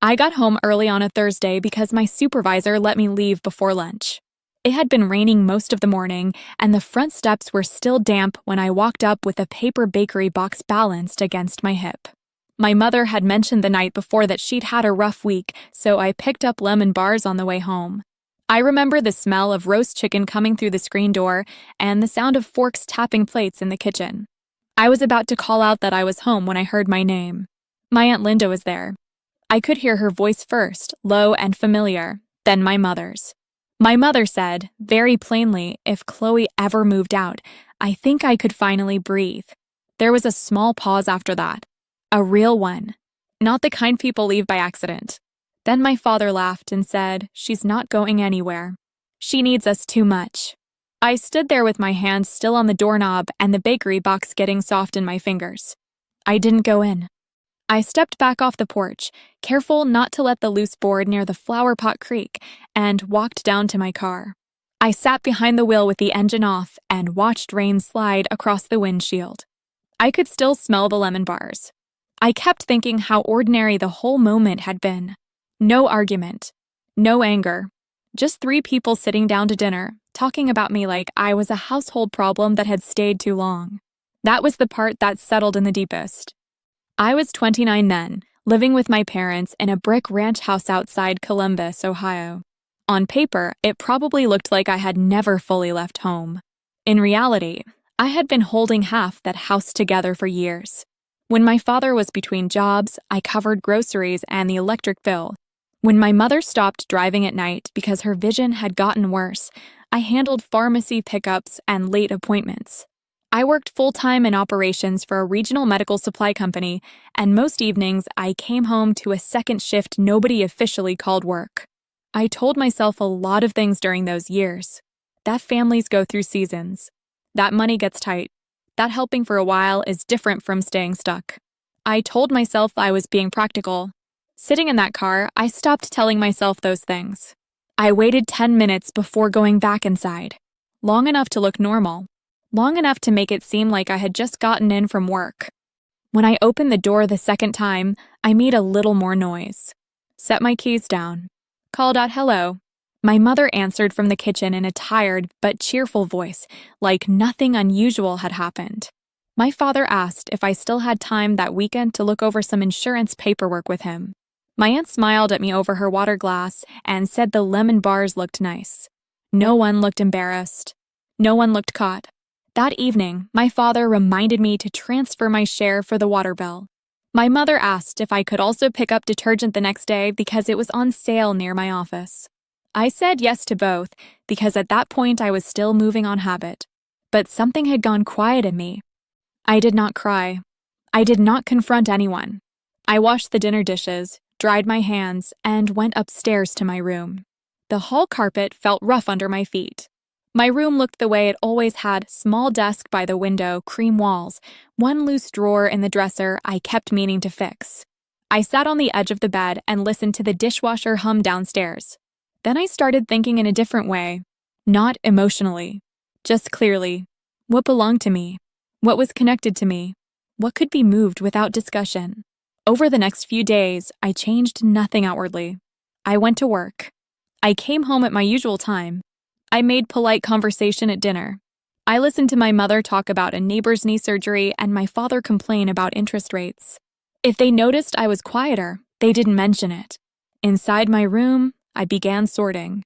I got home early on a Thursday because my supervisor let me leave before lunch. It had been raining most of the morning, and the front steps were still damp when I walked up with a paper bakery box balanced against my hip. My mother had mentioned the night before that she'd had a rough week, so I picked up lemon bars on the way home. I remember the smell of roast chicken coming through the screen door and the sound of forks tapping plates in the kitchen. I was about to call out that I was home when I heard my name. My Aunt Linda was there. I could hear her voice first, low and familiar, then my mother's. My mother said, very plainly, if Chloe ever moved out, I think I could finally breathe. There was a small pause after that. A real one. Not the kind people leave by accident. Then my father laughed and said, she's not going anywhere. She needs us too much. I stood there with my hands still on the doorknob and the bakery box getting soft in my fingers. I didn't go in. I stepped back off the porch, careful not to let the loose board near the flower pot creak, and walked down to my car. I sat behind the wheel with the engine off and watched rain slide across the windshield. I could still smell the lemon bars. I kept thinking how ordinary the whole moment had been. No argument, no anger, just 3 people sitting down to dinner, talking about me like I was a household problem that had stayed too long. That was the part that settled in the deepest. I was 29 then, living with my parents in a brick ranch house outside Columbus, Ohio. On paper, it probably looked like I had never fully left home. In reality, I had been holding half that house together for years. When my father was between jobs, I covered groceries and the electric bill. When my mother stopped driving at night because her vision had gotten worse, I handled pharmacy pickups and late appointments. I worked full-time in operations for a regional medical supply company, and most evenings I came home to a second shift nobody officially called work. I told myself a lot of things during those years. That families go through seasons. That money gets tight. That helping for a while is different from staying stuck. I told myself I was being practical. Sitting in that car, I stopped telling myself those things. I waited 10 minutes before going back inside. Long enough to look normal. Long enough to make it seem like I had just gotten in from work. When I opened the door the second time, I made a little more noise. Set my keys down. Called out hello. My mother answered from the kitchen in a tired but cheerful voice, like nothing unusual had happened. My father asked if I still had time that weekend to look over some insurance paperwork with him. My aunt smiled at me over her water glass and said the lemon bars looked nice. No one looked embarrassed. No one looked caught. That evening, my father reminded me to transfer my share for the water bill. My mother asked if I could also pick up detergent the next day because it was on sale near my office. I said yes to both because at that point I was still moving on habit. But something had gone quiet in me. I did not cry. I did not confront anyone. I washed the dinner dishes, dried my hands, and went upstairs to my room. The hall carpet felt rough under my feet. My room looked the way it always had: small desk by the window, cream walls, one loose drawer in the dresser I kept meaning to fix. I sat on the edge of the bed and listened to the dishwasher hum downstairs. Then I started thinking in a different way, not emotionally, just clearly. What belonged to me? What was connected to me? What could be moved without discussion? Over the next few days, I changed nothing outwardly. I went to work. I came home at my usual time. I made polite conversation at dinner. I listened to my mother talk about a neighbor's knee surgery and my father complain about interest rates. If they noticed I was quieter, they didn't mention it. Inside my room, I began sorting.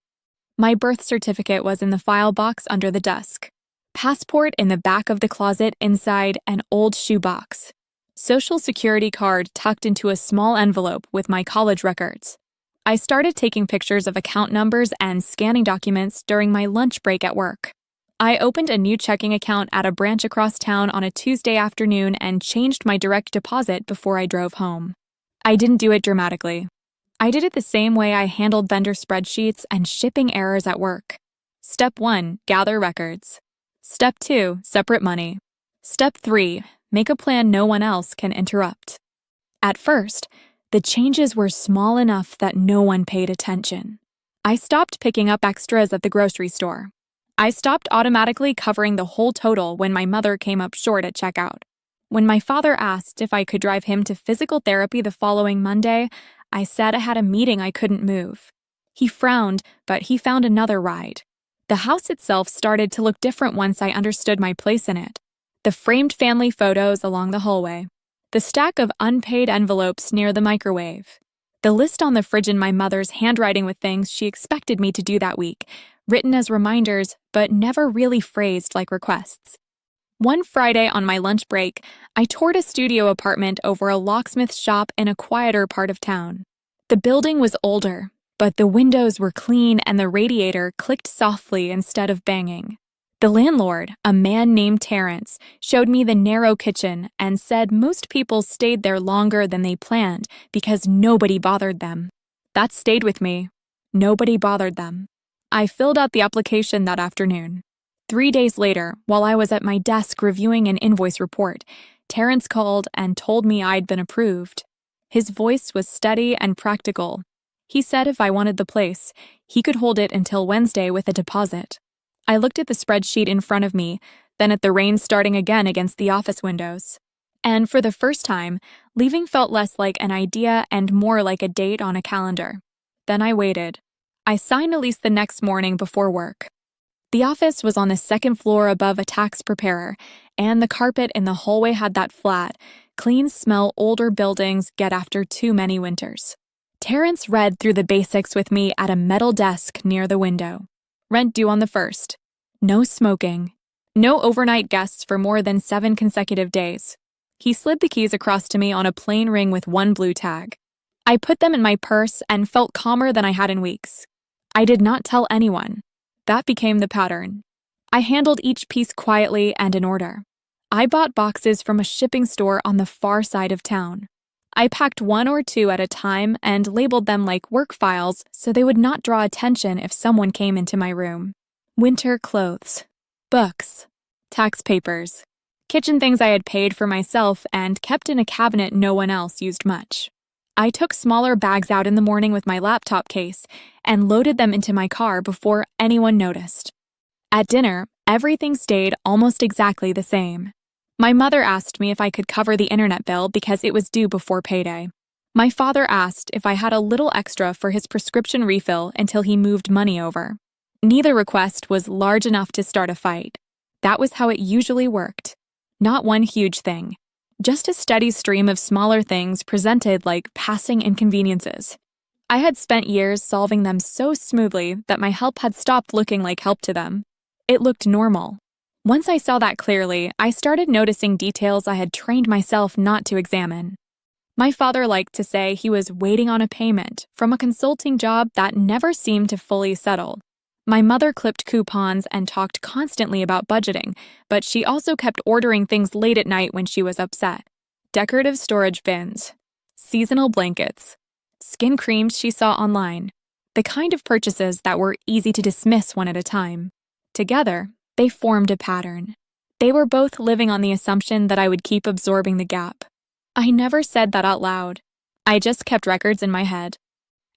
My birth certificate was in the file box under the desk. Passport in the back of the closet inside an old shoebox. Social Security card tucked into a small envelope with my college records. I started taking pictures of account numbers and scanning documents during my lunch break at work. I opened a new checking account at a branch across town on a Tuesday afternoon and changed my direct deposit before I drove home. I didn't do it dramatically. I did it the same way I handled vendor spreadsheets and shipping errors at work. Step 1, gather records. Step 2, separate money. Step 3, make a plan no one else can interrupt. At first, the changes were small enough that no one paid attention. I stopped picking up extras at the grocery store. I stopped automatically covering the whole total when my mother came up short at checkout. When my father asked if I could drive him to physical therapy the following Monday, I said I had a meeting I couldn't move. He frowned, but he found another ride. The house itself started to look different once I understood my place in it. The framed family photos along the hallway. The stack of unpaid envelopes near the microwave. The list on the fridge in my mother's handwriting with things she expected me to do that week, written as reminders, but never really phrased like requests. One Friday on my lunch break, I toured a studio apartment over a locksmith shop in a quieter part of town. The building was older, but the windows were clean and the radiator clicked softly instead of banging. The landlord, a man named Terrence, showed me the narrow kitchen and said most people stayed there longer than they planned because nobody bothered them. That stayed with me. Nobody bothered them. I filled out the application that afternoon. 3 days later, while I was at my desk reviewing an invoice report, Terrence called and told me I'd been approved. His voice was steady and practical. He said if I wanted the place, he could hold it until Wednesday with a deposit. I looked at the spreadsheet in front of me, then at the rain starting again against the office windows. And for the first time, leaving felt less like an idea and more like a date on a calendar. Then I waited. I signed a lease the next morning before work. The office was on the second floor above a tax preparer, and the carpet in the hallway had that flat, clean smell older buildings get after too many winters. Terrence read through the basics with me at a metal desk near the window. Rent due on the 1st. No smoking. No overnight guests for more than 7 consecutive days. He slid the keys across to me on a plain ring with one blue tag. I put them in my purse and felt calmer than I had in weeks. I did not tell anyone. That became the pattern. I handled each piece quietly and in order. I bought boxes from a shipping store on the far side of town. I packed 1 or 2 at a time and labeled them like work files so they would not draw attention if someone came into my room. Winter clothes, books, tax papers, kitchen things I had paid for myself and kept in a cabinet no one else used much. I took smaller bags out in the morning with my laptop case and loaded them into my car before anyone noticed. At dinner, everything stayed almost exactly the same. My mother asked me if I could cover the internet bill because it was due before payday. My father asked if I had a little extra for his prescription refill until he moved money over. Neither request was large enough to start a fight. That was how it usually worked. Not one huge thing. Just a steady stream of smaller things presented like passing inconveniences. I had spent years solving them so smoothly that my help had stopped looking like help to them. It looked normal. Once I saw that clearly, I started noticing details I had trained myself not to examine. My father liked to say he was waiting on a payment from a consulting job that never seemed to fully settle. My mother clipped coupons and talked constantly about budgeting, but she also kept ordering things late at night when she was upset. Decorative storage bins, seasonal blankets, skin creams she saw online, the kind of purchases that were easy to dismiss one at a time. Together, they formed a pattern. They were both living on the assumption that I would keep absorbing the gap. I never said that out loud. I just kept records in my head.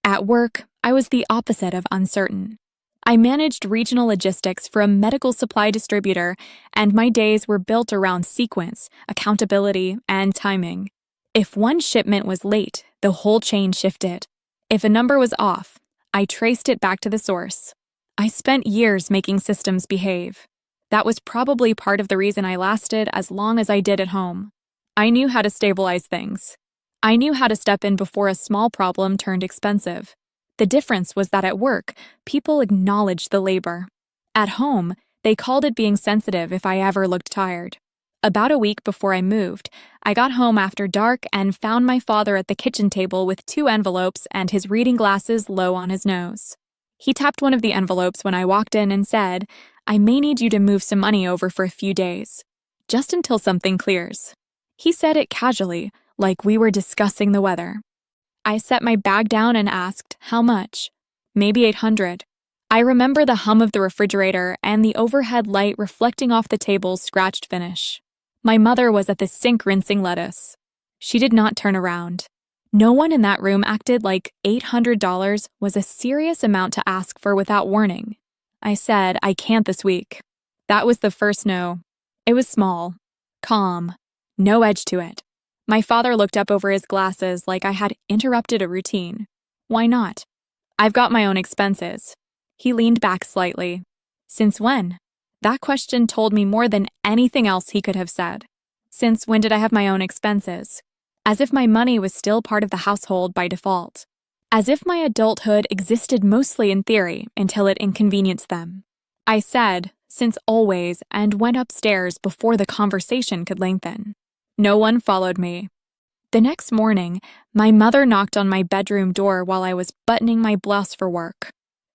At work, I was the opposite of uncertain. I managed regional logistics for a medical supply distributor, and my days were built around sequence, accountability, and timing. If one shipment was late, the whole chain shifted. If a number was off, I traced it back to the source. I spent years making systems behave. That was probably part of the reason I lasted as long as I did at home. I knew how to stabilize things. I knew how to step in before a small problem turned expensive. The difference was that at work, people acknowledged the labor. At home, they called it being sensitive if I ever looked tired. About a week before I moved, I got home after dark and found my father at the kitchen table with 2 envelopes and his reading glasses low on his nose. He tapped one of the envelopes when I walked in and said, "I may need you to move some money over for a few days, just until something clears." He said it casually, like we were discussing the weather. I set my bag down and asked, "How much?" "Maybe $800. I remember the hum of the refrigerator and the overhead light reflecting off the table's scratched finish. My mother was at the sink rinsing lettuce. She did not turn around. No one in that room acted like $800 was a serious amount to ask for without warning. I said, "I can't this week." That was the first no. It was small, calm, no edge to it. My father looked up over his glasses like I had interrupted a routine. Why not? I've got my own expenses. He leaned back slightly. Since when? That question told me more than anything else he could have said. Since when did I have my own expenses? As if my money was still part of the household by default. As if my adulthood existed mostly in theory until it inconvenienced them. I said, since always, and went upstairs before the conversation could lengthen. No one followed me. The next morning, my mother knocked on my bedroom door while I was buttoning my blouse for work.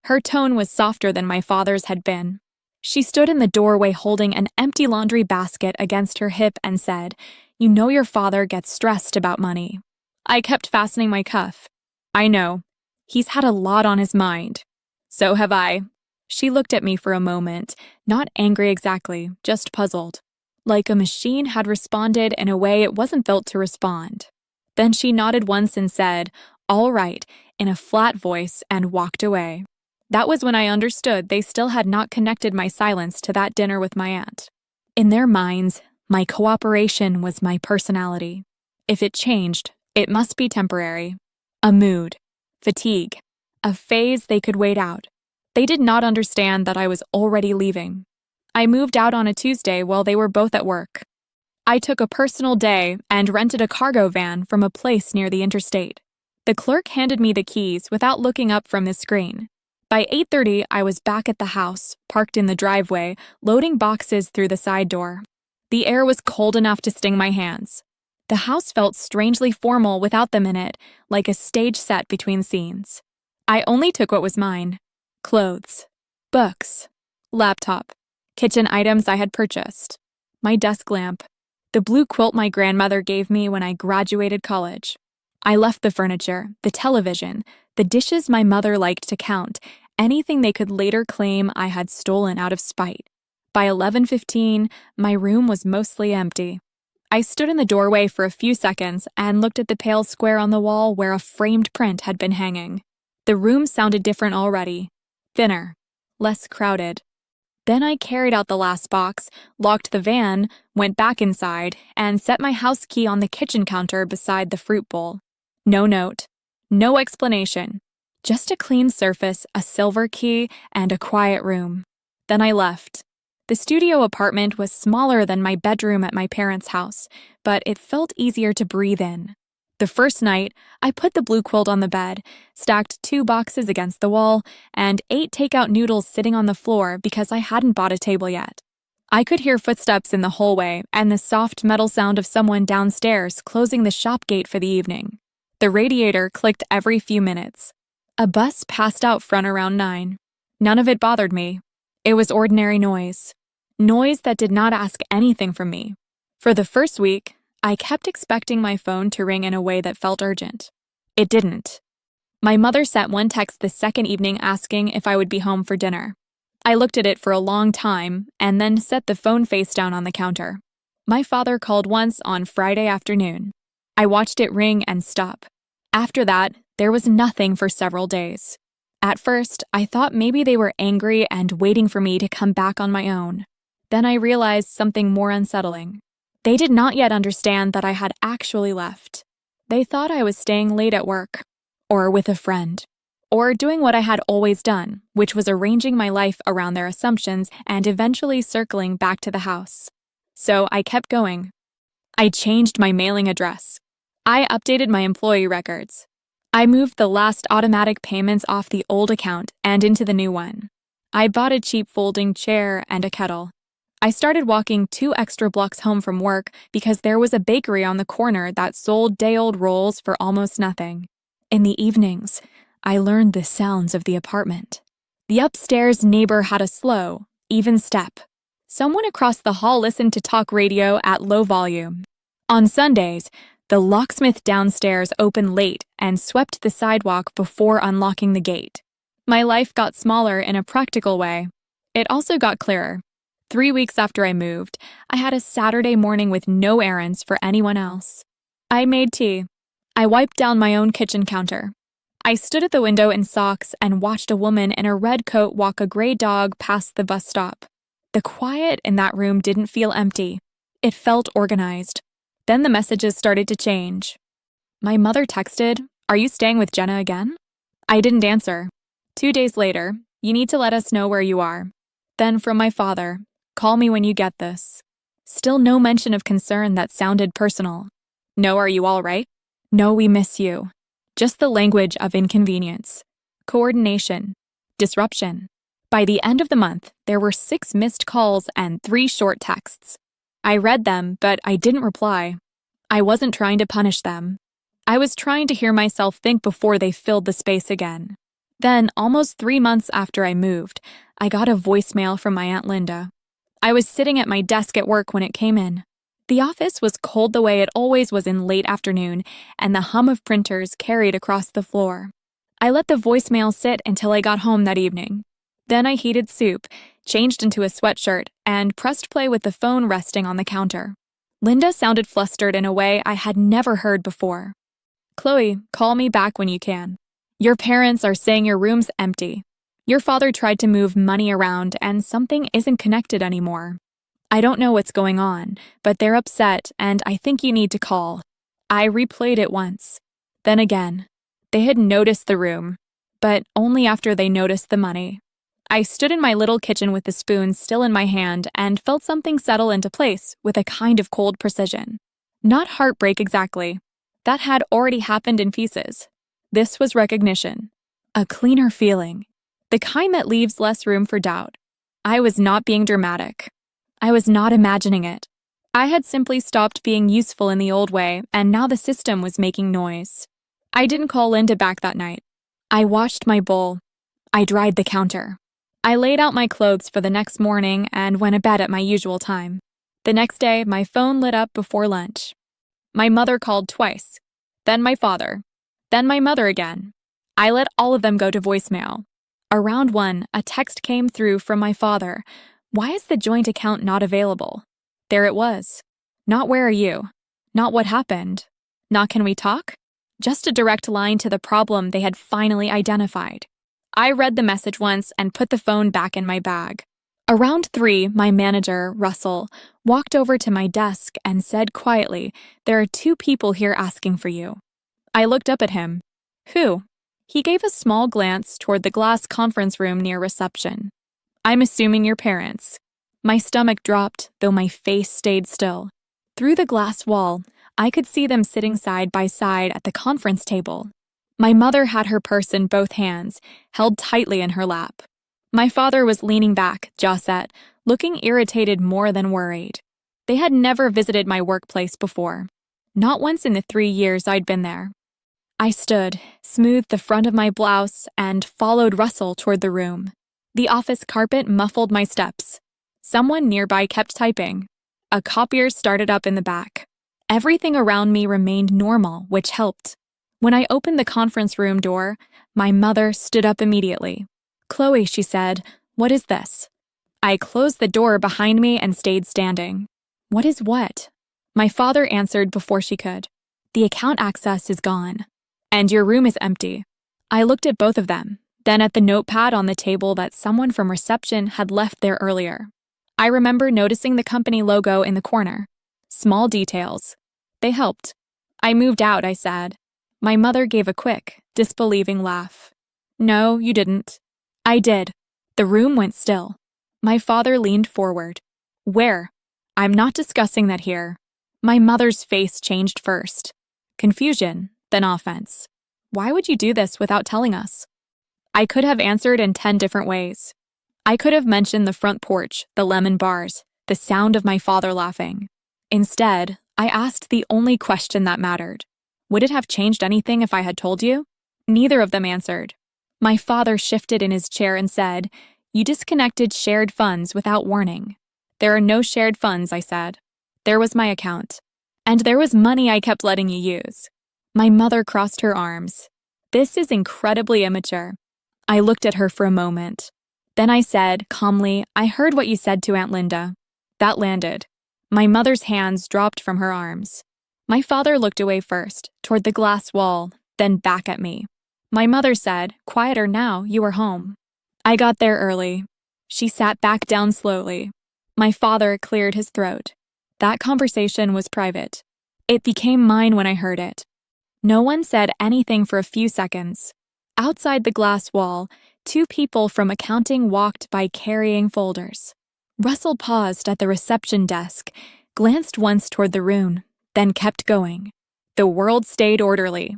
Her tone was softer than my father's had been. She stood in the doorway holding an empty laundry basket against her hip and said, "You know your father gets stressed about money." I kept fastening my cuff. I know. He's had a lot on his mind. So have I. She looked at me for a moment, not angry exactly, just puzzled. Like a machine had responded in a way it wasn't built to respond. Then she nodded once and said, "All right," in a flat voice and walked away. That was when I understood they still had not connected my silence to that dinner with my aunt. In their minds, my cooperation was my personality. If it changed, it must be temporary. A mood, fatigue, a phase they could wait out. They did not understand that I was already leaving. I moved out on a Tuesday while they were both at work. I took a personal day and rented a cargo van from a place near the interstate. The clerk handed me the keys without looking up from his screen. By 8:30, I was back at the house, parked in the driveway, loading boxes through the side door. The air was cold enough to sting my hands. The house felt strangely formal without them in it, like a stage set between scenes. I only took what was mine. Clothes, books, laptop, kitchen items I had purchased, my desk lamp, the blue quilt my grandmother gave me when I graduated college. I left the furniture, the television, the dishes my mother liked to count, anything they could later claim I had stolen out of spite. By 11:15, my room was mostly empty. I stood in the doorway for a few seconds and looked at the pale square on the wall where a framed print had been hanging. The room sounded different already. Thinner, less crowded. Then I carried out the last box, locked the van, went back inside, and set my house key on the kitchen counter beside the fruit bowl. No note, no explanation, just a clean surface, a silver key, and a quiet room. Then I left. The studio apartment was smaller than my bedroom at my parents' house, but it felt easier to breathe in. The first night, I put the blue quilt on the bed, stacked 2 boxes against the wall, and ate takeout noodles sitting on the floor because I hadn't bought a table yet. I could hear footsteps in the hallway and the soft metal sound of someone downstairs closing the shop gate for the evening. The radiator clicked every few minutes. A bus passed out front around 9. None of it bothered me. It was ordinary noise. Noise that did not ask anything from me. For the first week, I kept expecting my phone to ring in a way that felt urgent. It didn't. My mother sent one text the second evening asking if I would be home for dinner. I looked at it for a long time and then set the phone face down on the counter. My father called once on Friday afternoon. I watched it ring and stop. After that, there was nothing for several days. At first, I thought maybe they were angry and waiting for me to come back on my own. Then I realized something more unsettling. They did not yet understand that I had actually left. They thought I was staying late at work, or with a friend, or doing what I had always done, which was arranging my life around their assumptions and eventually circling back to the house. So I kept going. I changed my mailing address. I updated my employee records. I moved the last automatic payments off the old account and into the new one. I bought a cheap folding chair and a kettle. I started walking 2 extra blocks home from work because there was a bakery on the corner that sold day-old rolls for almost nothing. In the evenings, I learned the sounds of the apartment. The upstairs neighbor had a slow, even step. Someone across the hall listened to talk radio at low volume. On Sundays, the locksmith downstairs opened late and swept the sidewalk before unlocking the gate. My life got smaller in a practical way. It also got clearer. 3 weeks after I moved, I had a Saturday morning with no errands for anyone else. I made tea. I wiped down my own kitchen counter. I stood at the window in socks and watched a woman in a red coat walk a gray dog past the bus stop. The quiet in that room didn't feel empty. It felt organized. Then the messages started to change. My mother texted, "Are you staying with Jenna again?" I didn't answer. 2 days later, "You need to let us know where you are." Then from my father, "Call me when you get this." Still no mention of concern that sounded personal. No, "Are you all right?" No, "We miss you." Just the language of inconvenience, coordination, disruption. By the end of the month, there were 6 missed calls and 3 short texts. I read them, but I didn't reply. I wasn't trying to punish them. I was trying to hear myself think before they filled the space again. Then, almost 3 months after I moved, I got a voicemail from my Aunt Linda. I was sitting at my desk at work when it came in. The office was cold the way it always was in late afternoon, and the hum of printers carried across the floor. I let the voicemail sit until I got home that evening. Then I heated soup, changed into a sweatshirt, and pressed play with the phone resting on the counter. Linda sounded flustered in a way I had never heard before. "Chloe, call me back when you can. Your parents are saying your room's empty. Your father tried to move money around and something isn't connected anymore. I don't know what's going on, but they're upset and I think you need to call." I replayed it once. Then again. They had noticed the room, but only after they noticed the money. I stood in my little kitchen with the spoon still in my hand and felt something settle into place with a kind of cold precision. Not heartbreak exactly. That had already happened in pieces. This was recognition. A cleaner feeling. The kind that leaves less room for doubt. I was not being dramatic. I was not imagining it. I had simply stopped being useful in the old way, and now the system was making noise. I didn't call Linda back that night. I washed my bowl. I dried the counter. I laid out my clothes for the next morning and went to bed at my usual time. The next day, my phone lit up before lunch. My mother called twice. Then my father. Then my mother again. I let all of them go to voicemail. Around 1, a text came through from my father. "Why is the joint account not available?" There it was. Not "Where are you?" Not "What happened?" Not "Can we talk?" Just a direct line to the problem they had finally identified. I read the message once and put the phone back in my bag. Around 3, my manager, Russell, walked over to my desk and said quietly, "There are 2 people here asking for you." I looked up at him. "Who?" He gave a small glance toward the glass conference room near reception. "I'm assuming your parents." My stomach dropped, though my face stayed still. Through the glass wall, I could see them sitting side by side at the conference table. My mother had her purse in both hands, held tightly in her lap. My father was leaning back, jaw set, looking irritated more than worried. They had never visited my workplace before. Not once in the 3 years I'd been there. I stood, smoothed the front of my blouse, and followed Russell toward the room. The office carpet muffled my steps. Someone nearby kept typing. A copier started up in the back. Everything around me remained normal, which helped. When I opened the conference room door, my mother stood up immediately. "Chloe," she said, "what is this?" I closed the door behind me and stayed standing. "What is what?" My father answered before she could. "The account access is gone. And your room is empty." I looked at both of them, then at the notepad on the table that someone from reception had left there earlier. I remember noticing the company logo in the corner. Small details. They helped. "I moved out," I said. My mother gave a quick, disbelieving laugh. "No, you didn't." "I did." The room went still. My father leaned forward. "Where?" "I'm not discussing that here." My mother's face changed first. Confusion, then offense. "Why would you do this without telling us?" I could have answered in 10 different ways. I could have mentioned the front porch, the lemon bars, the sound of my father laughing. Instead, I asked the only question that mattered. Would it have changed anything if I had told you? Neither of them answered. My father shifted in his chair and said, "You disconnected shared funds without warning." "There are no shared funds," I said. "There was my account. And there was money I kept letting you use." My mother crossed her arms. "This is incredibly immature." I looked at her for a moment. Then I said, calmly, "I heard what you said to Aunt Linda." That landed. My mother's hands dropped from her arms. My father looked away first, toward the glass wall, then back at me. My mother said, "Quieter now, you are home." I got there early. She sat back down slowly. My father cleared his throat. That conversation was private. It became mine when I heard it. No one said anything for a few seconds. Outside the glass wall, two people from accounting walked by carrying folders. Russell paused at the reception desk, glanced once toward the room, then kept going. The world stayed orderly.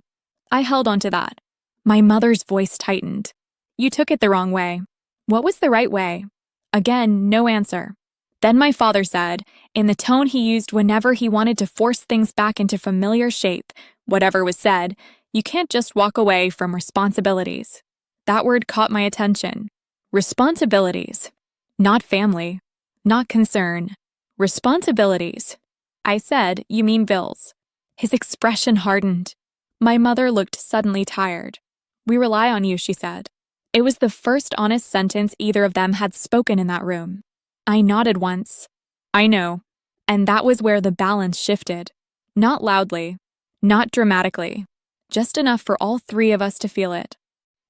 I held onto that. My mother's voice tightened. You took it the wrong way. What was the right way? Again, no answer. Then my father said, in the tone he used whenever he wanted to force things back into familiar shape, whatever was said, you can't just walk away from responsibilities. That word caught my attention. Responsibilities. Not family. Not concern. Responsibilities. I said, you mean bills. His expression hardened. My mother looked suddenly tired. We rely on you, she said. It was the first honest sentence either of them had spoken in that room. I nodded once. I know. And that was where the balance shifted. Not loudly. Not dramatically. Just enough for all three of us to feel it.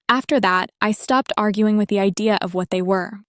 After that, I stopped arguing with the idea of what they were.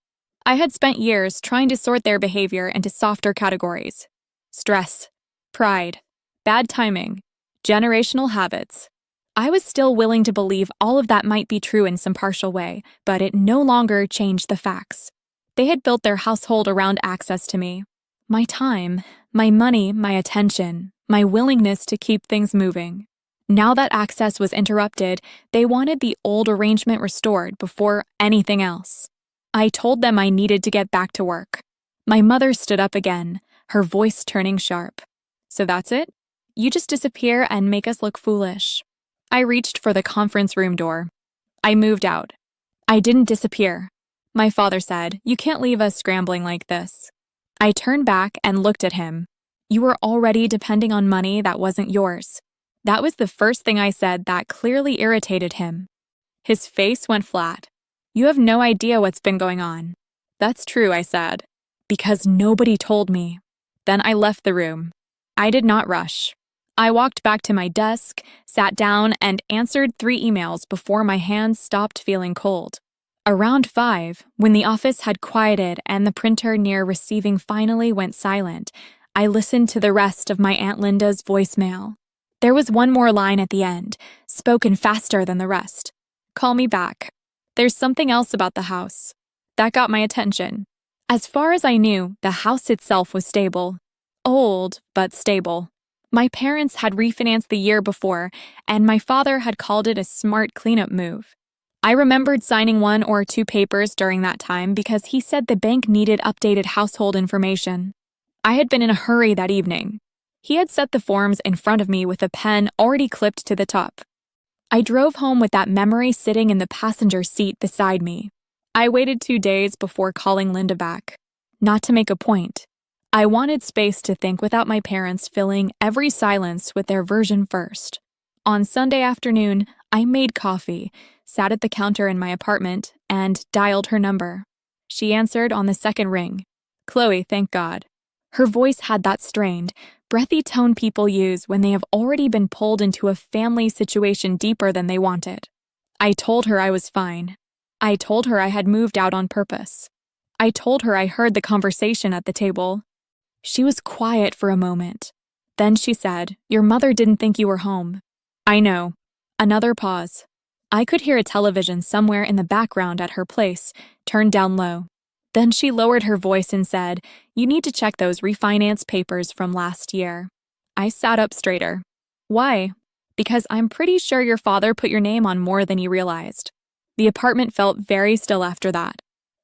I had spent years trying to sort their behavior into softer categories. Stress, pride, bad timing, generational habits. I was still willing to believe all of that might be true in some partial way, but it no longer changed the facts. They had built their household around access to me. My time, my money, my attention, my willingness to keep things moving. Now that access was interrupted, they wanted the old arrangement restored before anything else. I told them I needed to get back to work. My mother stood up again, her voice turning sharp. So that's it? You just disappear and make us look foolish. I reached for the conference room door. I moved out. I didn't disappear. My father said, you can't leave us scrambling like this. I turned back and looked at him. You were already depending on money that wasn't yours. That was the first thing I said that clearly irritated him. His face went flat. You have no idea what's been going on. That's true, I said. Because nobody told me. Then I left the room. I did not rush. I walked back to my desk, sat down, and answered 3 emails before my hands stopped feeling cold. Around 5, when the office had quieted and the printer near receiving finally went silent, I listened to the rest of my Aunt Linda's voicemail. There was one more line at the end, spoken faster than the rest. Call me back. There's something else about the house. That got my attention. As far as I knew, the house itself was stable. Old, but stable. My parents had refinanced the year before, and my father had called it a smart cleanup move. I remembered signing 1 or 2 papers during that time because he said the bank needed updated household information. I had been in a hurry that evening. He had set the forms in front of me with a pen already clipped to the top. I drove home with that memory sitting in the passenger seat beside me. I waited 2 days before calling Linda back. Not to make a point. I wanted space to think without my parents filling every silence with their version first. On Sunday afternoon, I made coffee, sat at the counter in my apartment, and dialed her number. She answered on the second ring. Chloe, thank God. Her voice had that strained, breathy tone people use when they have already been pulled into a family situation deeper than they wanted. I told her I was fine. I told her I had moved out on purpose. I told her I heard the conversation at the table. She was quiet for a moment. Then she said, your mother didn't think you were home. I know. Another pause. I could hear a television somewhere in the background at her place, turned down low. Then she lowered her voice and said, you need to check those refinance papers from last year. I sat up straighter. Why? Because I'm pretty sure your father put your name on more than you realized. The apartment felt very still after that.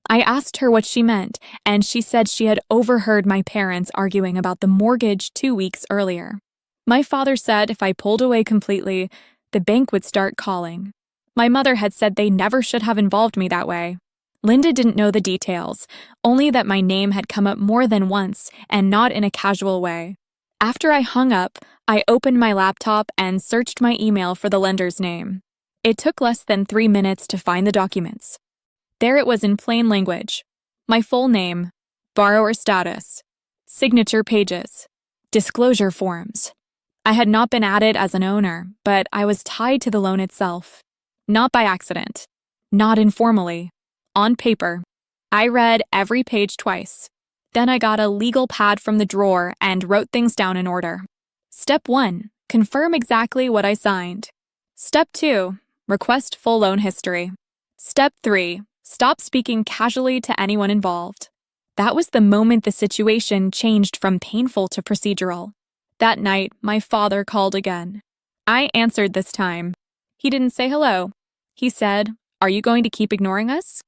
I asked her what she meant, and she said she had overheard my parents arguing about the mortgage 2 weeks earlier. My father said if I pulled away completely, the bank would start calling. My mother had said they never should have involved me that way. Linda didn't know the details, only that my name had come up more than once and not in a casual way. After I hung up, I opened my laptop and searched my email for the lender's name. It took less than 3 minutes to find the documents. There it was in plain language. My full name, borrower status, signature pages, disclosure forms. I had not been added as an owner, but I was tied to the loan itself. Not by accident. Not informally. On paper. I read every page twice. Then I got a legal pad from the drawer and wrote things down in order. Step 1. Confirm exactly what I signed. Step 2. Request full loan history. Step 3. Stop speaking casually to anyone involved. That was the moment the situation changed from painful to procedural. That night, my father called again. I answered this time. He didn't say hello. He said, "Are you going to keep ignoring us?"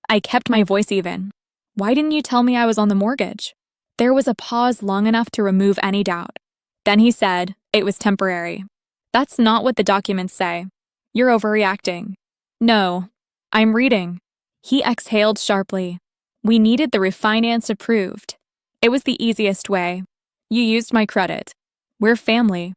I kept my voice even. "Why didn't you tell me I was on the mortgage?" There was a pause long enough to remove any doubt. Then he said, "It was temporary." "That's not what the documents say. You're overreacting." "No, I'm reading." He exhaled sharply. "We needed the refinance approved. It was the easiest way. You used my credit. We're family."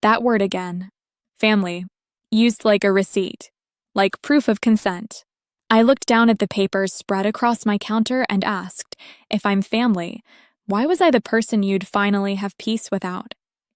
That word again. Family. Used like a receipt. Like proof of consent. I looked down at the papers spread across my counter and asked, if I'm family, why was I the person you'd finally have peace without?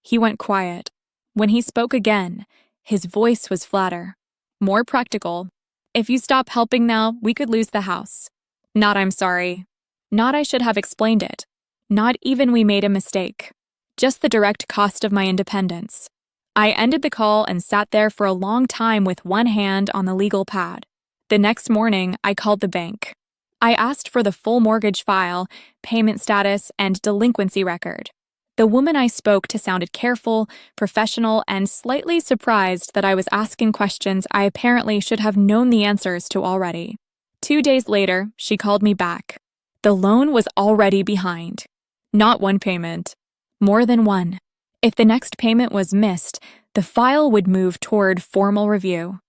He went quiet. When he spoke again, his voice was flatter. More practical. "If you stop helping now, we could lose the house." Not "I'm sorry." Not "I should have explained it." Not even "we made a mistake." Just the direct cost of my independence. I ended the call and sat there for a long time with one hand on the legal pad. The next morning, I called the bank. I asked for the full mortgage file, payment status, and delinquency record. The woman I spoke to sounded careful, professional, and slightly surprised that I was asking questions I apparently should have known the answers to already. 2 days later, she called me back. The loan was already behind. Not one payment. More than one. If the next payment was missed, the file would move toward formal review.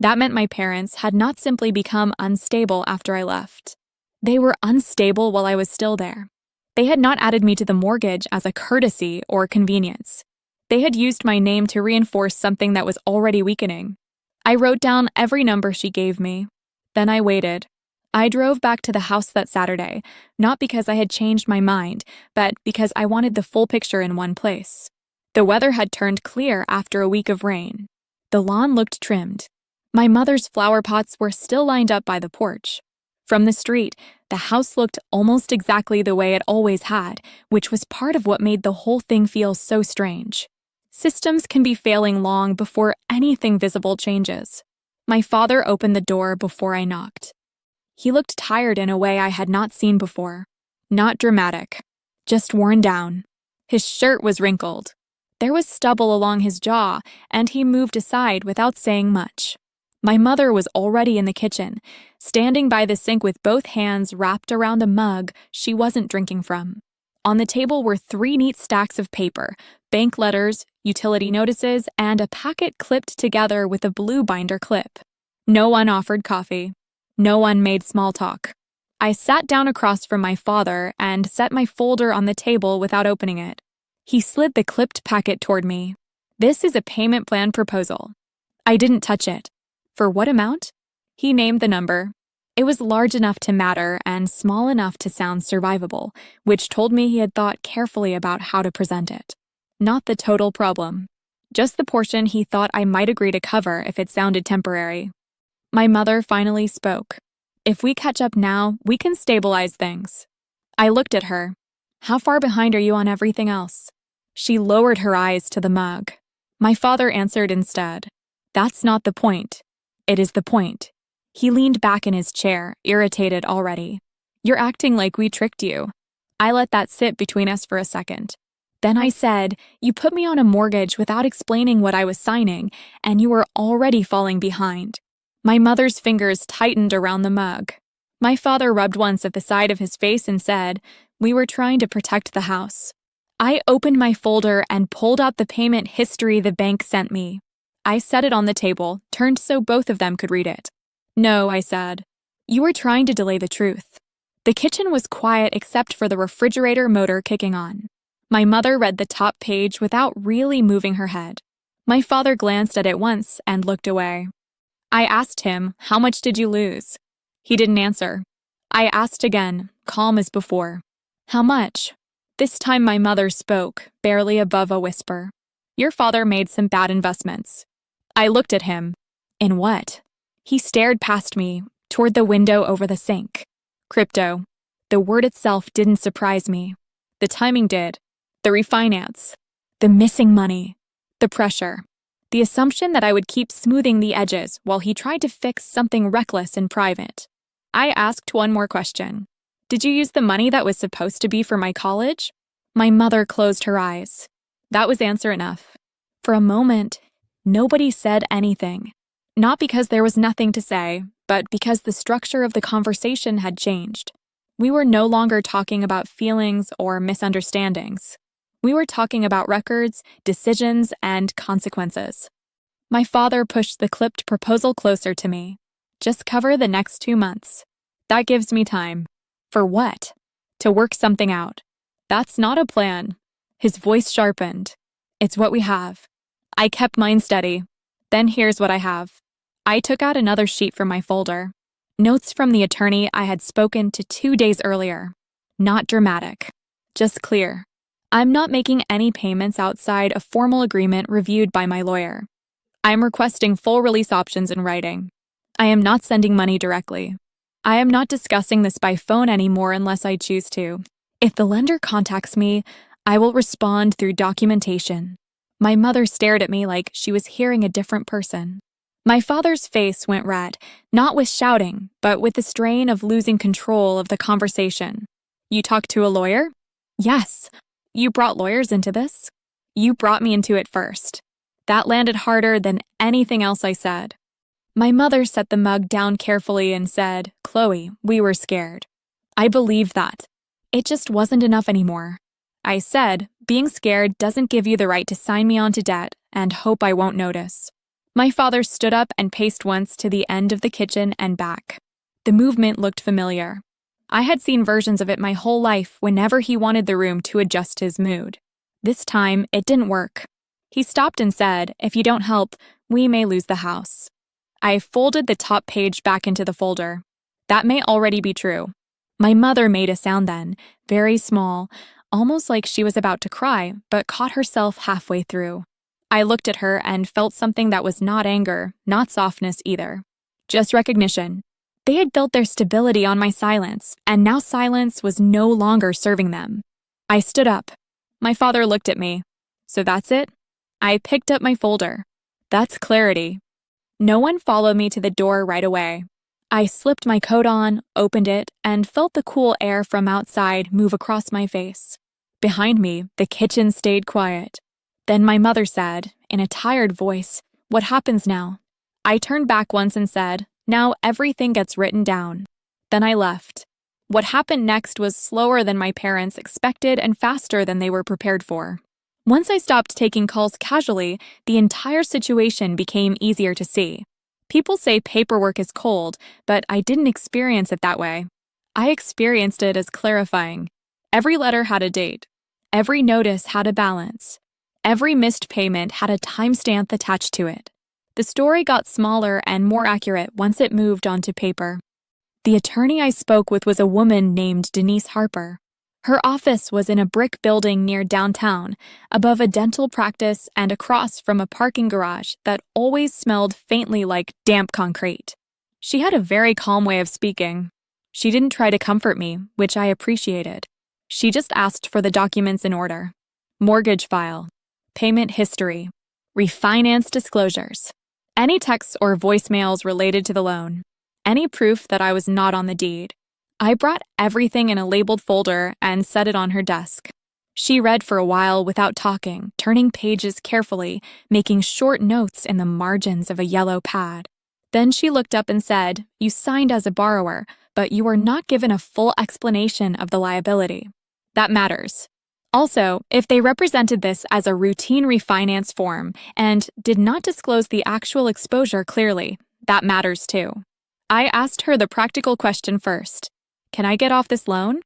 That meant my parents had not simply become unstable after I left. They were unstable while I was still there. They had not added me to the mortgage as a courtesy or convenience. They had used my name to reinforce something that was already weakening. I wrote down every number she gave me. Then I waited. I drove back to the house that Saturday, not because I had changed my mind, but because I wanted the full picture in one place. The weather had turned clear after a week of rain. The lawn looked trimmed. My mother's flower pots were still lined up by the porch. From the street, the house looked almost exactly the way it always had, which was part of what made the whole thing feel so strange. Systems can be failing long before anything visible changes. My father opened the door before I knocked. He looked tired in a way I had not seen before. Not dramatic, just worn down. His shirt was wrinkled. There was stubble along his jaw, and he moved aside without saying much. My mother was already in the kitchen, standing by the sink with both hands wrapped around a mug she wasn't drinking from. On the table were 3 neat stacks of paper, bank letters, utility notices, and a packet clipped together with a blue binder clip. No one offered coffee. No one made small talk. I sat down across from my father and set my folder on the table without opening it. He slid the clipped packet toward me. "This is a payment plan proposal." I didn't touch it. "For what amount?" He named the number. It was large enough to matter and small enough to sound survivable, which told me he had thought carefully about how to present it. Not the total problem. Just the portion he thought I might agree to cover if it sounded temporary. My mother finally spoke. "If we catch up now, we can stabilize things." I looked at her. "How far behind are you on everything else?" She lowered her eyes to the mug. My father answered instead. "That's not the point. It is the point." He leaned back in his chair, irritated already. "You're acting like we tricked you." I let that sit between us for a second. Then I said, "You put me on a mortgage without explaining what I was signing, and you were already falling behind." My mother's fingers tightened around the mug. My father rubbed once at the side of his face and said, "We were trying to protect the house." I opened my folder and pulled out the payment history the bank sent me. I set it on the table, turned so both of them could read it. "No," I said. "You were trying to delay the truth." The kitchen was quiet except for the refrigerator motor kicking on. My mother read the top page without really moving her head. My father glanced at it once and looked away. I asked him, "How much did you lose?" He didn't answer. I asked again, calm as before. "How much?" This time my mother spoke, barely above a whisper. "Your father made some bad investments." I looked at him. "In what?" He stared past me, toward the window over the sink. "Crypto." The word itself didn't surprise me. The timing did. The refinance. The missing money. The pressure. The assumption that I would keep smoothing the edges while he tried to fix something reckless in private. I asked one more question. Did you use the money that was supposed to be for my college? My mother closed her eyes. That was answer enough. For a moment, nobody said anything. Not because there was nothing to say, but because the structure of the conversation had changed. We were no longer talking about feelings or misunderstandings. We were talking about records, decisions, and consequences. My father pushed the clipped proposal closer to me. Just cover the next 2 months. That gives me time. For what? To work something out. That's not a plan. His voice sharpened. It's what we have. I kept mine steady. Then here's what I have. I took out another sheet from my folder. Notes from the attorney I had spoken to 2 days earlier. Not dramatic. Just clear. I'm not making any payments outside a formal agreement reviewed by my lawyer. I am requesting full release options in writing. I am not sending money directly. I am not discussing this by phone anymore unless I choose to. If the lender contacts me, I will respond through documentation. My mother stared at me like she was hearing a different person. My father's face went red, not with shouting, but with the strain of losing control of the conversation. You talked to a lawyer? Yes. You brought lawyers into this? You brought me into it first. That landed harder than anything else I said. My mother set the mug down carefully and said, "Chloe, we were scared." I believed that. It just wasn't enough anymore. I said, being scared doesn't give you the right to sign me onto debt and hope I won't notice. My father stood up and paced once to the end of the kitchen and back. The movement looked familiar. I had seen versions of it my whole life whenever he wanted the room to adjust his mood. This time, it didn't work. He stopped and said, "If you don't help, we may lose the house." I folded the top page back into the folder. That may already be true. My mother made a sound then, very small, almost like she was about to cry, but caught herself halfway through. I looked at her and felt something that was not anger, not softness either. Just recognition. They had built their stability on my silence, and now silence was no longer serving them. I stood up. My father looked at me. So that's it? I picked up my folder. That's clarity. No one followed me to the door right away. I slipped my coat on, opened it, and felt the cool air from outside move across my face. Behind me, the kitchen stayed quiet. Then my mother said, in a tired voice, "What happens now?" I turned back once and said, "Now everything gets written down." Then I left. What happened next was slower than my parents expected and faster than they were prepared for. Once I stopped taking calls casually, the entire situation became easier to see. People say paperwork is cold, but I didn't experience it that way. I experienced it as clarifying. Every letter had a date. Every notice had a balance. Every missed payment had a timestamp attached to it. The story got smaller and more accurate once it moved onto paper. The attorney I spoke with was a woman named Denise Harper. Her office was in a brick building near downtown, above a dental practice and across from a parking garage that always smelled faintly like damp concrete. She had a very calm way of speaking. She didn't try to comfort me, which I appreciated. She just asked for the documents in order. Mortgage file, payment history, refinance disclosures, any texts or voicemails related to the loan, any proof that I was not on the deed. I brought everything in a labeled folder and set it on her desk. She read for a while without talking, turning pages carefully, making short notes in the margins of a yellow pad. Then she looked up and said, "You signed as a borrower, but you were not given a full explanation of the liability. That matters. Also, if they represented this as a routine refinance form and did not disclose the actual exposure clearly, that matters too." I asked her the practical question first. "Can I get off this loan?"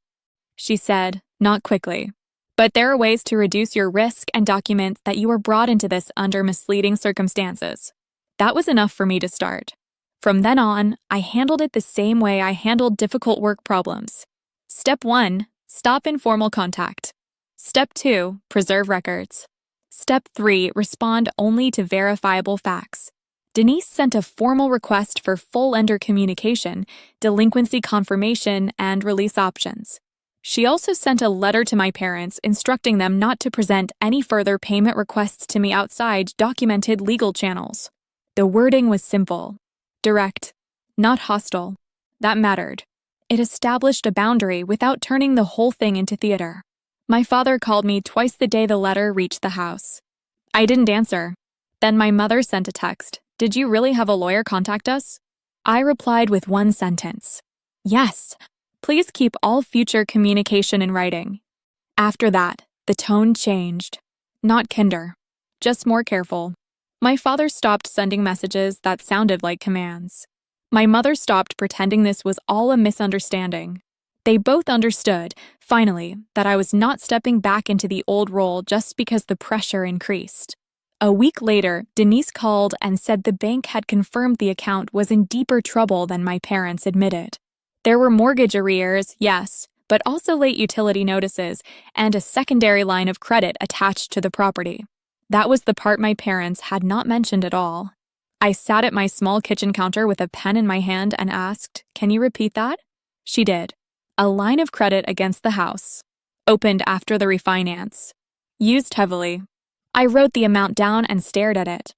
She said, "Not quickly. But there are ways to reduce your risk and document that you were brought into this under misleading circumstances." That was enough for me to start. From then on, I handled it the same way I handled difficult work problems. Step 1, stop informal contact. Step 2, preserve records. Step 3, respond only to verifiable facts. Denise sent a formal request for full lender communication, delinquency confirmation, and release options. She also sent a letter to my parents instructing them not to present any further payment requests to me outside documented legal channels. The wording was simple, direct, not hostile. That mattered. It established a boundary without turning the whole thing into theater. My father called me twice the day the letter reached the house. I didn't answer. Then my mother sent a text. Did you really have a lawyer contact us? I replied with one sentence. Yes. Please keep all future communication in writing. After that, the tone changed. Not kinder, just more careful. My father stopped sending messages that sounded like commands. My mother stopped pretending this was all a misunderstanding. They both understood, finally, that I was not stepping back into the old role just because the pressure increased. A week later, Denise called and said the bank had confirmed the account was in deeper trouble than my parents admitted. There were mortgage arrears, yes, but also late utility notices and a secondary line of credit attached to the property. That was the part my parents had not mentioned at all. I sat at my small kitchen counter with a pen in my hand and asked, "Can you repeat that?" She did. A line of credit against the house. Opened after the refinance. Used heavily. I wrote the amount down and stared at it.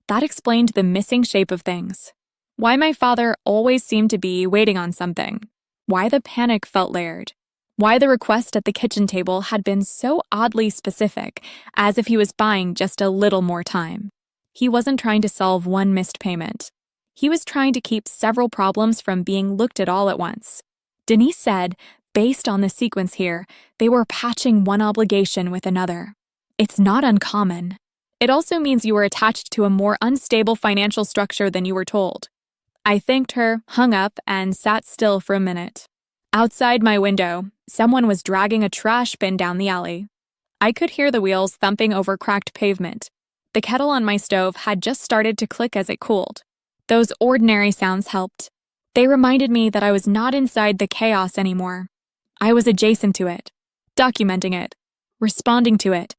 That explained the missing shape of things. Why my father always seemed to be waiting on something. Why the panic felt layered. Why the request at the kitchen table had been so oddly specific, as if he was buying just a little more time. He wasn't trying to solve one missed payment. He was trying to keep several problems from being looked at all at once. Denise said, based on the sequence here, they were patching one obligation with another. It's not uncommon. It also means you were attached to a more unstable financial structure than you were told. I thanked her, hung up, and sat still for a minute. Outside my window, someone was dragging a trash bin down the alley. I could hear the wheels thumping over cracked pavement. The kettle on my stove had just started to click as it cooled. Those ordinary sounds helped. They reminded me that I was not inside the chaos anymore. I was adjacent to it, documenting it, responding to it.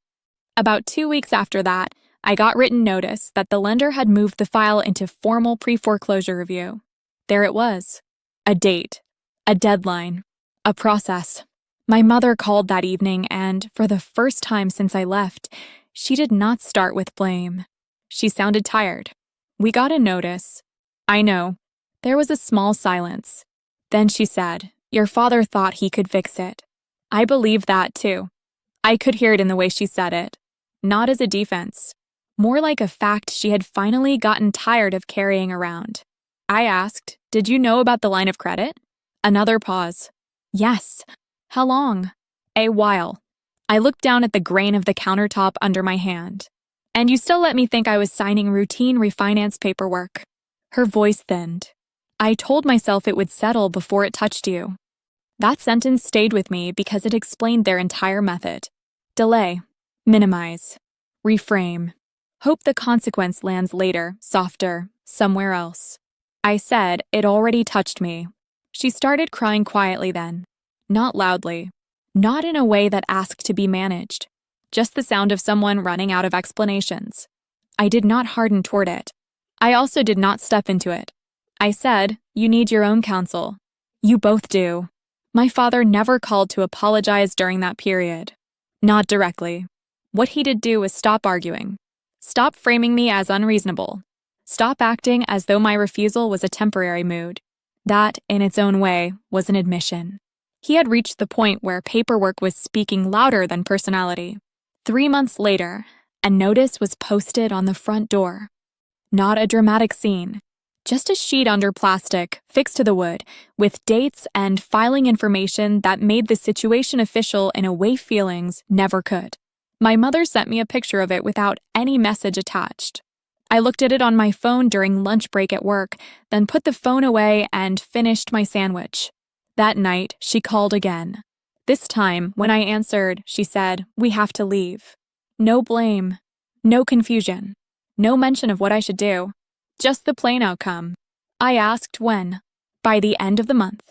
About 2 weeks after that, I got written notice that the lender had moved the file into formal pre-foreclosure review. There it was. A date, a deadline, a process. My mother called that evening and, for the first time since I left, she did not start with blame. She sounded tired. We got a notice. I know. There was a small silence. Then she said, "Your father thought he could fix it." I believed that too. I could hear it in the way she said it. Not as a defense. More like a fact she had finally gotten tired of carrying around. I asked, "Did you know about the line of credit?" Another pause. Yes. How long? A while. I looked down at the grain of the countertop under my hand. And you still let me think I was signing routine refinance paperwork. Her voice thinned. I told myself it would settle before it touched you. That sentence stayed with me because it explained their entire method. Delay. Minimize. Reframe. Hope the consequence lands later, softer, somewhere else. I said it already touched me. She started crying quietly then. Not loudly. Not in a way that asked to be managed. Just the sound of someone running out of explanations. I did not harden toward it. I also did not step into it. I said, "You need your own counsel." You both do. My father never called to apologize during that period. Not directly. What he did do was stop arguing. Stop framing me as unreasonable. Stop acting as though my refusal was a temporary mood. That, in its own way, was an admission. He had reached the point where paperwork was speaking louder than personality. 3 months later, a notice was posted on the front door. Not a dramatic scene. Just a sheet under plastic, fixed to the wood, with dates and filing information that made the situation official in a way feelings never could. My mother sent me a picture of it without any message attached. I looked at it on my phone during lunch break at work, then put the phone away and finished my sandwich. That night, she called again. This time, when I answered, she said, "We have to leave." No blame. No confusion. No mention of what I should do. Just the plain outcome. I asked when. By the end of the month.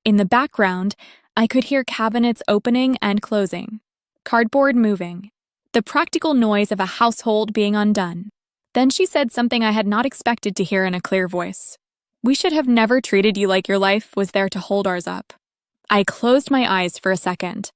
In the background, I could hear cabinets opening and closing. Cardboard moving. The practical noise of a household being undone. Then she said something I had not expected to hear in a clear voice. "We should have never treated you like your life was there to hold ours up." I closed my eyes for a second.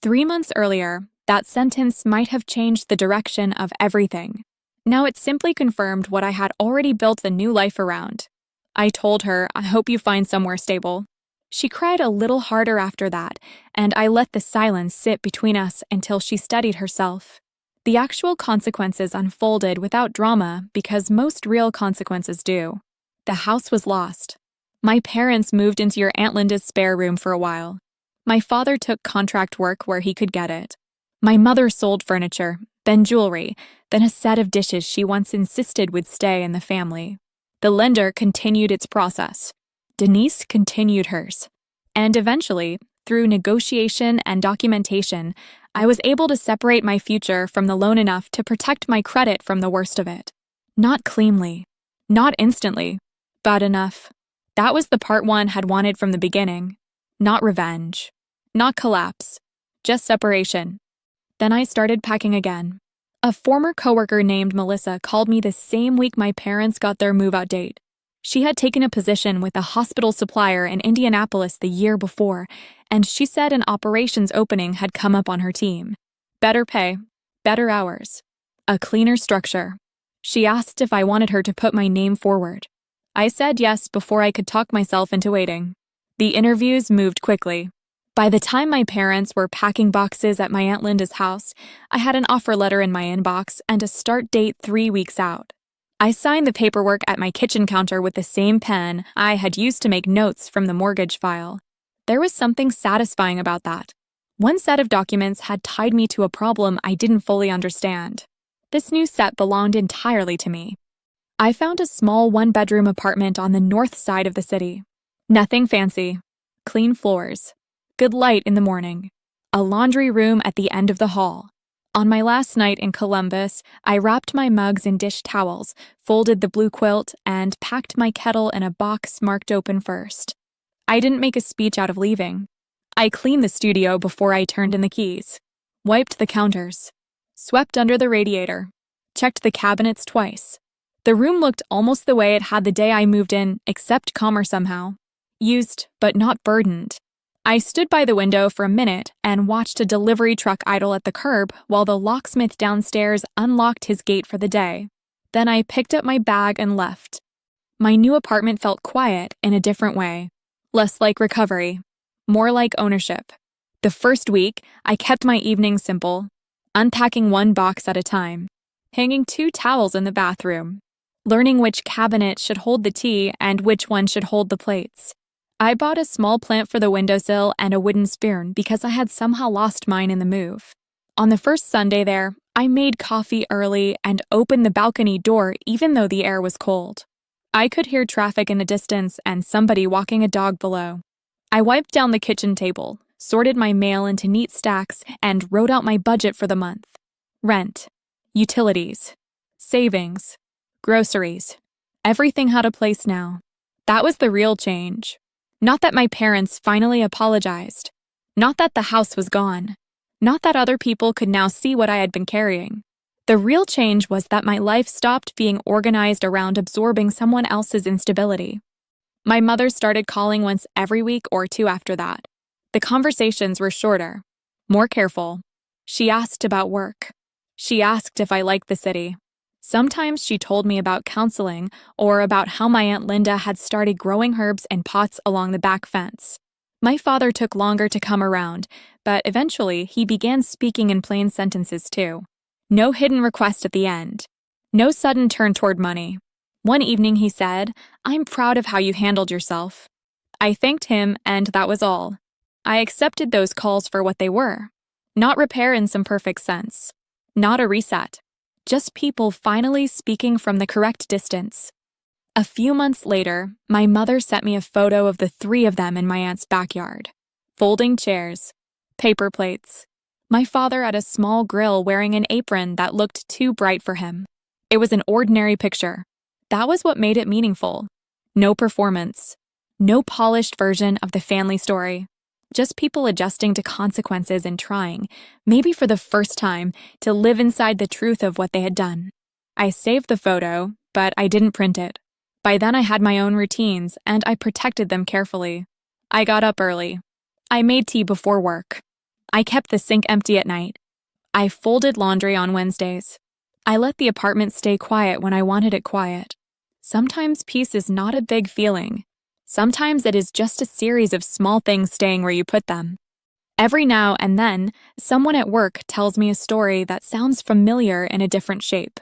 3 months earlier, that sentence might have changed the direction of everything. Now it simply confirmed what I had already built the new life around. I told her, I hope you find somewhere stable. She cried a little harder after that, and I let the silence sit between us until she steadied herself. The actual consequences unfolded without drama because most real consequences do. The house was lost. My parents moved into your Aunt Linda's spare room for a while. My father took contract work where he could get it. My mother sold furniture, then jewelry, then a set of dishes she once insisted would stay in the family. The lender continued its process. Denise continued hers. And eventually, through negotiation and documentation, I was able to separate my future from the loan enough to protect my credit from the worst of it. Not cleanly, not instantly, but enough. That was the part one had wanted from the beginning. Not revenge, not collapse, just separation. Then I started packing again. A former coworker named Melissa called me the same week my parents got their move-out date. She had taken a position with a hospital supplier in Indianapolis the year before, and she said an operations opening had come up on her team. Better pay, better hours, a cleaner structure. She asked if I wanted her to put my name forward. I said yes before I could talk myself into waiting. The interviews moved quickly. By the time my parents were packing boxes at my Aunt Linda's house, I had an offer letter in my inbox and a start date 3 weeks out. I signed the paperwork at my kitchen counter with the same pen I had used to make notes from the mortgage file. There was something satisfying about that. One set of documents had tied me to a problem I didn't fully understand. This new set belonged entirely to me. I found a small one-bedroom apartment on the north side of the city. Nothing fancy. Clean floors. Good light in the morning. A laundry room at the end of the hall. On my last night in Columbus, I wrapped my mugs in dish towels, folded the blue quilt, and packed my kettle in a box marked open first. I didn't make a speech out of leaving. I cleaned the studio before I turned in the keys, wiped the counters, swept under the radiator, checked the cabinets twice. The room looked almost the way it had the day I moved in, except calmer somehow. Used, but not burdened. I stood by the window for a minute and watched a delivery truck idle at the curb while the locksmith downstairs unlocked his gate for the day. Then I picked up my bag and left. My new apartment felt quiet in a different way. Less like recovery, more like ownership. The first week, I kept my evenings simple, unpacking one box at a time, hanging 2 towels in the bathroom, learning which cabinet should hold the tea and which one should hold the plates. I bought a small plant for the windowsill and a wooden spoon because I had somehow lost mine in the move. On the first Sunday there, I made coffee early and opened the balcony door even though the air was cold. I could hear traffic in the distance and somebody walking a dog below. I wiped down the kitchen table, sorted my mail into neat stacks, and wrote out my budget for the month. Rent, utilities, savings, groceries. Everything had a place now. That was the real change. Not that my parents finally apologized. Not that the house was gone. Not that other people could now see what I had been carrying. The real change was that my life stopped being organized around absorbing someone else's instability. My mother started calling once every week or 2 after that. The conversations were shorter, more careful. She asked about work. She asked if I liked the city. Sometimes she told me about counseling or about how my Aunt Linda had started growing herbs in pots along the back fence. My father took longer to come around, but eventually he began speaking in plain sentences too. No hidden request at the end. No sudden turn toward money. One evening he said, "I'm proud of how you handled yourself." I thanked him, and that was all. I accepted those calls for what they were. Not repair in some perfect sense. Not a reset. Just people finally speaking from the correct distance. A few months later, my mother sent me a photo of the 3 of them in my aunt's backyard. Folding chairs, paper plates. My father at a small grill wearing an apron that looked too bright for him. It was an ordinary picture. That was what made it meaningful. No performance. No polished version of the family story. Just people adjusting to consequences and trying, maybe for the first time, to live inside the truth of what they had done. I saved the photo, but I didn't print it. By then I had my own routines, and I protected them carefully. I got up early. I made tea before work. I kept the sink empty at night. I folded laundry on Wednesdays. I let the apartment stay quiet when I wanted it quiet. Sometimes peace is not a big feeling. Sometimes it is just a series of small things staying where you put them. Every now and then, someone at work tells me a story that sounds familiar in a different shape.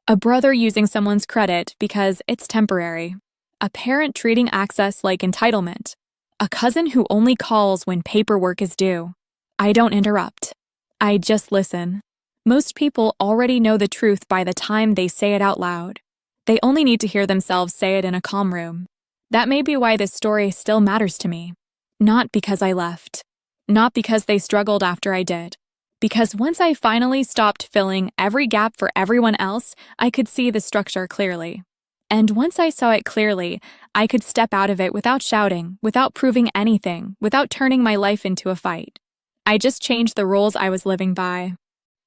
A brother using someone's credit because it's temporary. A parent treating access like entitlement. A cousin who only calls when paperwork is due. I don't interrupt. I just listen. Most people already know the truth by the time they say it out loud. They only need to hear themselves say it in a calm room. That may be why this story still matters to me. Not because I left. Not because they struggled after I did. Because once I finally stopped filling every gap for everyone else, I could see the structure clearly. And once I saw it clearly, I could step out of it without shouting, without proving anything, without turning my life into a fight. I just changed the rules I was living by.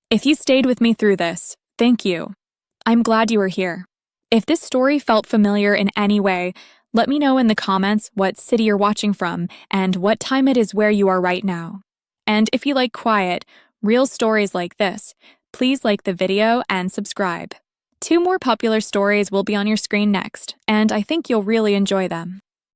If you stayed with me through this, thank you. I'm glad you were here. If this story felt familiar in any way, let me know in the comments what city you're watching from and what time it is where you are right now. And if you like quiet, real stories like this, please like the video and subscribe. 2 more popular stories will be on your screen next, and I think you'll really enjoy them.